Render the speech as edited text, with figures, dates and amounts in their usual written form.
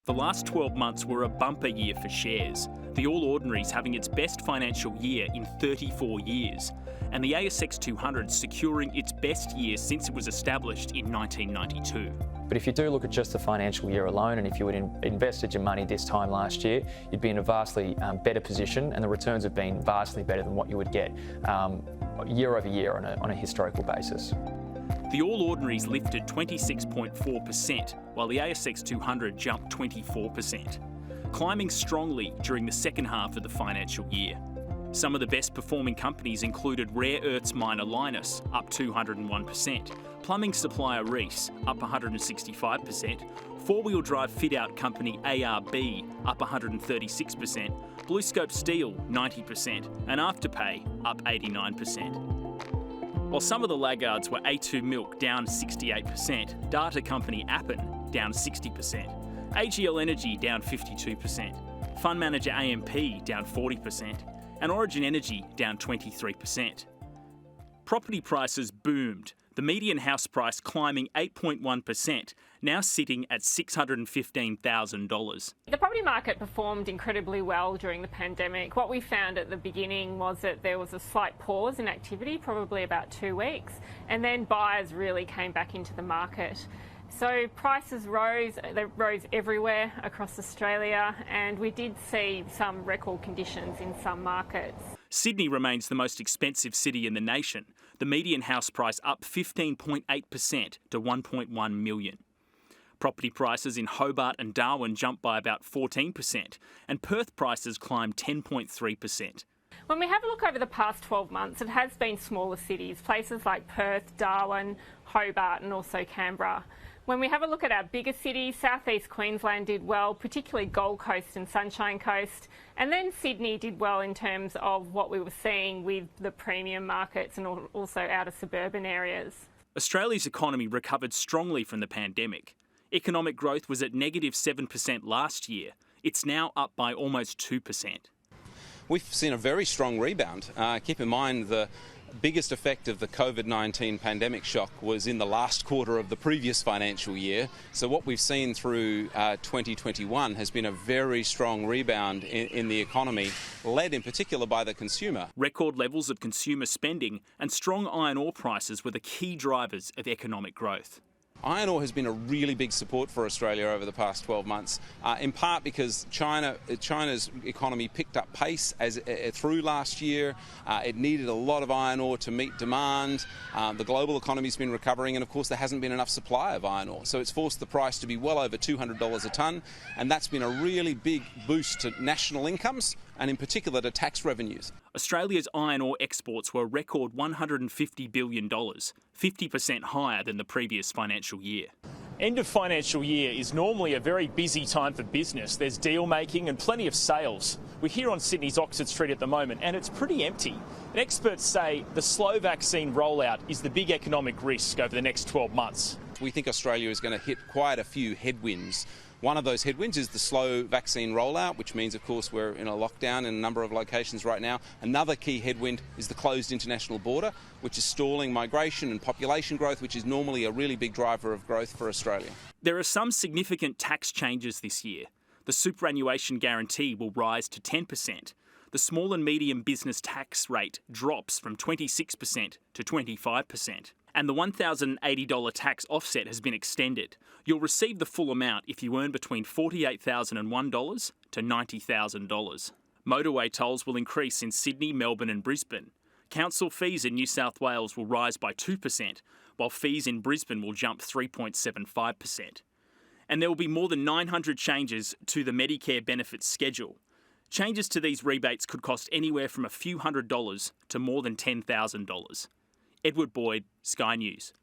The last 12 months were a bumper year for shares, the All Ordinaries having its best financial year in 34 years, and the ASX 200 securing its best year since it was established in 1992. But if you do look at just the financial year alone, and if you had invested your money this time last year, you'd be in a vastly better position, and the returns have been vastly better than what you would get year over year on a historical basis. The All Ordinaries lifted 26.4%, while the ASX 200 jumped 24%, climbing strongly during the second half of the financial year. Some of the best performing companies included rare earths miner Lynas, up 201%, plumbing supplier Reece, up 165%, four-wheel drive fit-out company ARB, up 136%, BlueScope Steel, 90%, and Afterpay, up 89%. While some of the laggards were A2 Milk, down 68%, data company Appen, down 60%, AGL Energy, down 52%, fund manager AMP, down 40%, and Origin Energy, down 23%. Property prices boomed, the median house price climbing 8.1%, now sitting at $615,000. The property market performed incredibly well during the pandemic. What we found at the beginning was that there was a slight pause in activity, probably about 2 weeks, and then buyers really came back into the market. So prices rose, they rose everywhere across Australia, and we did see some record conditions in some markets. Sydney remains the most expensive city in the nation, the median house price up 15.8% to $1.1 million. Property prices in Hobart and Darwin jumped by about 14%, and Perth prices climbed 10.3%. When we have a look over the past 12 months, it has been smaller cities, places like Perth, Darwin, Hobart and also Canberra. When we have a look at our bigger cities, South East Queensland did well, particularly Gold Coast and Sunshine Coast, and then Sydney did well in terms of what we were seeing with the premium markets and also outer suburban areas. Australia's economy recovered strongly from the pandemic. Economic growth was at -7% last year. It's now up by almost 2%. We've seen a very strong rebound. Keep in mind the biggest effect of the COVID-19 pandemic shock was in the last quarter of the previous financial year. So what we've seen through 2021 has been a very strong rebound in the economy, led in particular by the consumer. Record levels of consumer spending and strong iron ore prices were the key drivers of economic growth. Iron ore has been a really big support for Australia over the past 12 months, in part because China's economy picked up pace through last year. It needed a lot of iron ore to meet demand. The global economy's been recovering, and of course there hasn't been enough supply of iron ore. So it's forced the price to be well over $200 a tonne, and that's been a really big boost to national incomes and in particular to tax revenues. Australia's iron ore exports were a record $150 billion, 50% higher than the previous financial year. End of financial year is normally a very busy time for business. There's deal making and plenty of sales. We're here on Sydney's Oxford Street at the moment and it's pretty empty. And experts say the slow vaccine rollout is the big economic risk over the next 12 months. We think Australia is going to hit quite a few headwinds. One of those headwinds is the slow vaccine rollout, which means, of course, we're in a lockdown in a number of locations right now. Another key headwind is the closed international border, which is stalling migration and population growth, which is normally a really big driver of growth for Australia. There are some significant tax changes this year. The superannuation guarantee will rise to 10%. The small and medium business tax rate drops from 26% to 25%. And the $1,080 tax offset has been extended. You'll receive the full amount if you earn between $48,001 to $90,000. Motorway tolls will increase in Sydney, Melbourne and Brisbane. Council fees in New South Wales will rise by 2%, while fees in Brisbane will jump 3.75%. And there will be more than 900 changes to the Medicare benefits schedule. Changes to these rebates could cost anywhere from a few $100s to more than $10,000. Edward Boyd, Sky News.